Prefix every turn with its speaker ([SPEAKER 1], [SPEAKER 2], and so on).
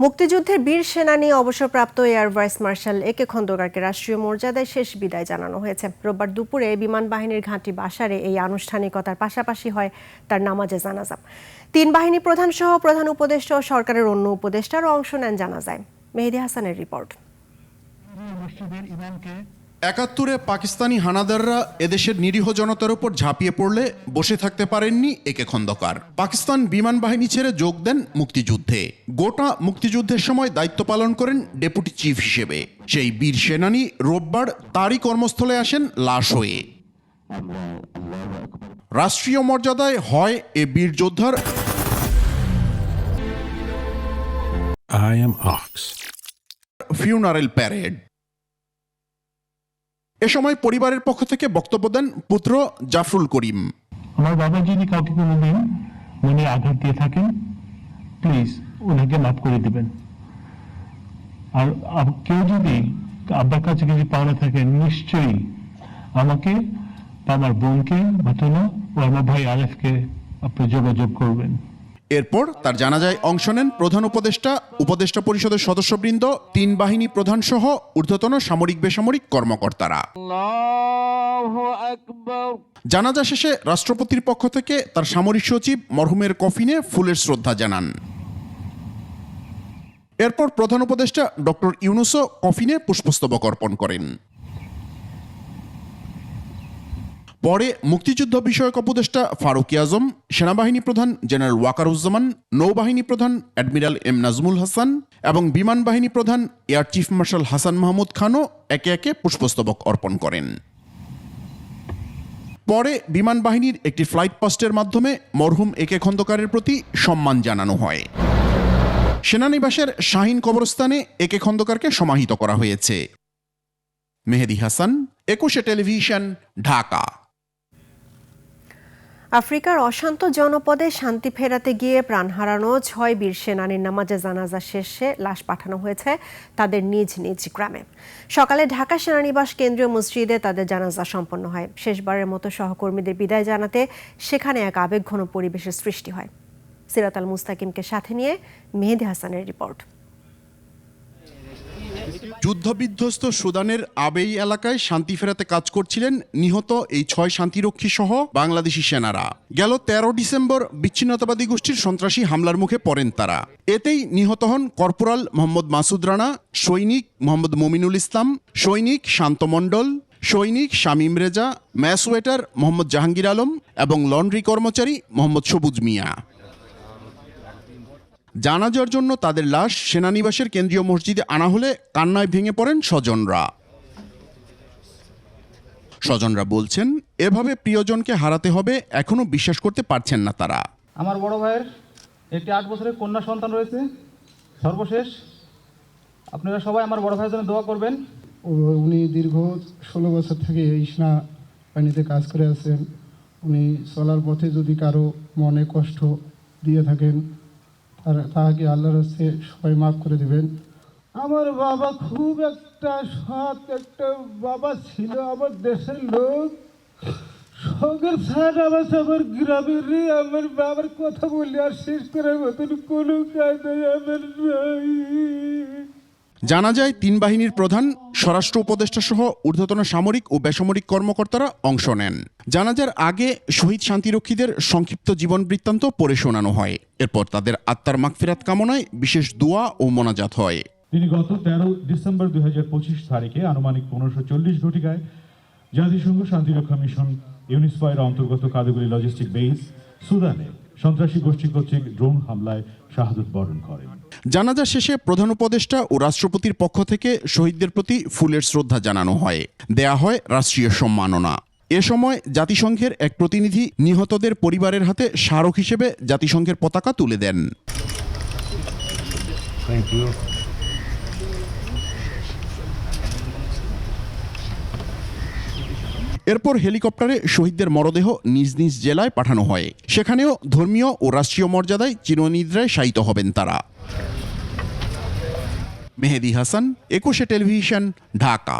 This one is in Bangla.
[SPEAKER 1] মুক্তিযুদ্ধের বীর সেনানী অবসরপ্রাপ্ত এয়ার ভাইস মার্শাল একে খন্দকারকে রাষ্ট্রীয় মর্যাদায় শেষ বিদায় জানানো হয়েছে। রোববার দুপুরে বিমান বাহিনীর ঘাঁটি বাসারে এই আনুষ্ঠানিকতার পাশাপাশি হয় তার নামাজে জানাজা। তিন বাহিনী প্রধান সহ প্রধান উপদেষ্টা ও সরকারের অন্য উপদেষ্টারও অংশ নেন জানাজায়। মেহেদী হাসানের রিপোর্ট।
[SPEAKER 2] ৭১-এ পাকিস্তানি হানাদাররা এদেশের নিরীহ জনতার উপর ঝাঁপিয়ে পড়লে বসে থাকতে পারেননি একে খন্দকার। পাকিস্তান বিমান বাহিনী ছেড়ে যোগ দেন মুক্তিযুদ্ধে। গোটা মুক্তিযুদ্ধের সময় দায়িত্ব পালন করেন ডেপুটি চিফ হিসেবে। সেই বীর সেনানী রোববার তারই কর্মস্থলে আসেন লাশ হয়ে। রাষ্ট্রীয় মর্যাদায় হয় এ বীর যোদ্ধার ফিউনারেল প্যারেড। এ সময় পরিবারের পক্ষ থেকে বক্তব্য দেন পুত্র জাফরুল করিম।
[SPEAKER 3] আমার বাবা যদি কাউকে কোনোদিন মনে আঘাত দিয়ে থাকেন, প্লিজ ওনাকে মাফ করে দিবেন। আর কেউ যদি আব্বার কাছে কিছু পাওনা থাকে, নিশ্চয়ই আমাকে বা আমার বোনকে ঘটনা ও আমার ভাই আরেফকে আপনি যোগাযোগ করবেন।
[SPEAKER 2] এরপর তার জানাজায় অংশ নেন প্রধান উপদেষ্টা, উপদেষ্টা পরিষদের সদস্যবৃন্দ, তিন বাহিনী প্রধান সহ ঊর্ধ্বতন সামরিক বেসামরিক কর্মকর্তারা। জানাজা শেষে রাষ্ট্রপতির পক্ষ থেকে তার সামরিক সচিব মরহুমের কফিনে ফুলের শ্রদ্ধা জানান। এরপর প্রধান উপদেষ্টা ডক্টর ইউনূসও কফিনে পুষ্পস্তবক অর্পণ করেন। পরে মুক্তিযুদ্ধ বিষয়ক উপদেষ্টা ফারুক আজম, সেনাবাহিনী প্রধান জেনারেল ওয়াকারুজ্জামান, নৌবাহিনী প্রধান অ্যাডমিরাল এম নাজমুল হাসান এবং বিমান বাহিনী প্রধান air chief marshal Hasan Mahmud খানও একে একে পুষ্পস্তবক অর্পণ করেন। পরে বিমান বাহিনীর একটি ফ্লাইট পাস্টের মাধ্যমে মরহুম একে খন্দকারের প্রতি সম্মান জানানো হয়। সেনানিবাসের শাহীন কবরস্থানে একে খন্দকারকে সমাহিত করা হয়েছে। মেহেদী হাসান, ২১ টেলিভিশন, ঢাকা।
[SPEAKER 1] আফ্রিকার অশান্ত জনপদে শান্তি ফেরাতে গিয়ে প্রাণ হারানো ৬ বীর সেনানীর নামাজে জানাজা শেষে লাশ পাঠানো হয়েছে তাদের নিজ নিজ গ্রামে। সকালে ঢাকা সেনানিবাস কেন্দ্রীয় মসজিদে তাদের জানাজা সম্পন্ন হয়। শেষবারের মতো সহকর্মীদের বিদায় জানাতে সেখানে এক আবেগঘন পরিবেশের সৃষ্টি হয়। সিরাত আল মুস্তাকিমকে সাথে নিয়ে মেহেদী হাসানের রিপোর্ট।
[SPEAKER 2] যুদ্ধবিধ্বস্ত সুদানের আবেই এলাকায় শান্তি ফেরাতে কাজ করছিলেন নিহত এই ৬ শান্তিরক্ষী সহ বাংলাদেশি সেনারা। গেল ১৩ ডিসেম্বর বিচ্ছিন্নতাবাদী গোষ্ঠীর সন্ত্রাসী হামলার মুখে পড়েন তারা। এতেই নিহত হন কর্পোরাল মোহাম্মদ মাসুদ রানা, সৈনিক মোহাম্মদ মমিনুল ইসলাম, সৈনিক শান্ত মণ্ডল, সৈনিক শামীম রেজা, ম্যাস ওয়েটার মোহাম্মদ জাহাঙ্গীর আলম এবং লন্ড্রি কর্মচারী মোহাম্মদ সবুজ মিয়া। জানাজার জন্য তাদের লাশ সেনানিবাসের কেন্দ্রীয় মসজিদে আনা হলে কান্নায় ভেঙে পড়েন স্বজনরা বলছেন, এভাবে প্রিয়জনকে হারাতে হবে এখনো বিশ্বাস করতে পারছেন না তারা।
[SPEAKER 4] আমার বড় ভাইয়ের একটি 8 বছরের কন্যা সন্তান রয়েছে। সর্বশেষ আপনারা সবাই আমার বড় ভাইয়ের জন্য দোয়া করবেন।
[SPEAKER 5] উনি দীর্ঘ 16 বছর থেকে এই সেনাবাহিনীতে কাজ করে আছেন। উনি চলার পথে যদি কারো মনে কষ্ট দিয়ে থাকেন আর তাকে আল্লাহর কাছে সবাই মাফ করে দিবেন। আমার বাবা খুব একটা সৎ একটা বাবা ছিল, আমার দেশের লোক সঙ্গে ছাড় আমার গ্রামের আমার বাবার কথা বললে আর শেষ করার মতন কোনো কায়দায় আমার নাই।
[SPEAKER 2] জানাজায় তিন বাহিনীর প্রধান, স্বরাষ্ট্র উপদেষ্টা সহ ঊর্ধ্বতন সামরিক ও বেসামরিক কর্মকর্তারা অংশ নেন। জানাজার আগে শহীদ শান্তিরক্ষীদের সংক্ষিপ্ত জীবন বৃত্তান্ত পড়ে শোনানো হয়। এরপর তাদের আত্মার মাগফিরাত কামনায় বিশেষ দোয়া ও মোনাজাত হয়।
[SPEAKER 6] তিনি গত 13 ডিসেম্বর 2025 তারিখে আনুমানিক 1540 ঘটিকায় জাতিসংঘ শান্তিরক্ষা মিশন ইউনিসফায়ের অন্তর্গত কাদুগুলি লজিস্টিক বেস সুদানে সন্ত্রাসী গোষ্ঠী কর্তৃক ড্রোন হামলায় শাহাদত বরণ করেন।
[SPEAKER 2] জানাজা শেষে প্রধান উপদেষ্টা ও রাষ্ট্রপতির পক্ষ থেকে শহীদদের প্রতি ফুলের শ্রদ্ধা জানানো হয়, দেয়া হয় রাষ্ট্রীয় সম্মাননা। এ সময় জাতিসংঘের এক প্রতিনিধি নিহতদের পরিবারের হাতে স্মারক হিসেবে জাতিসংঘের পতাকা তুলে দেন। এরপর হেলিকপ্টারে শহীদদের মরদেহ নিজ নিজ জেলায় পাঠানো হয়। সেখানেও ধর্মীয় ও রাষ্ট্রীয় মর্যাদায় চিরনিদ্রায় শায়িত হবেন তারা। মেহেদী হাসান, ২১ টেলিভিশন, ঢাকা।